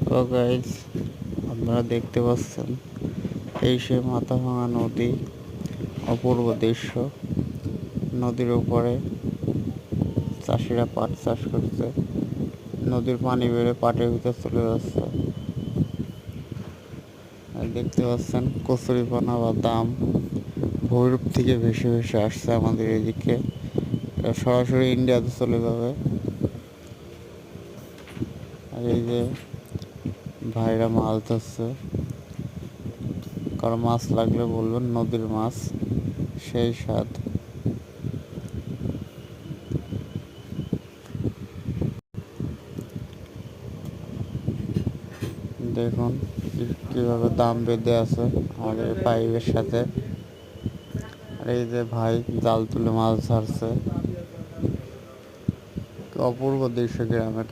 তো গাইস, আপনারা দেখতে পাচ্ছেন এই সে মাথাভাঙা নদী। অপূর্ব দৃশ্য। নদীর উপরে চাষিরা পাট চাষ করছে। নদীর পানি বেড়ে পাটের ভিতর চলে যাচ্ছে। আর দেখতে পাচ্ছেন কচুরিপানা বা দাম ভৈরব থেকে ভেসে ভেসে আসছে আমাদের এদিকে। এটা সরাসরি ইন্ডিয়াতে চলে যাবে। আর এই যে ভাইরা মাছ ধরছে। কারো মাছ লাগলে বলবেন, নদীর মাছ সেই স্বাদ। দেখুন কিভাবে দাম বেঁধে আছে আমাদের পাইপের সাথে। আর এই যে ভাই জাল তুলে মাছ ধরছে। অপূর্ব দৃশ্য গ্রামের।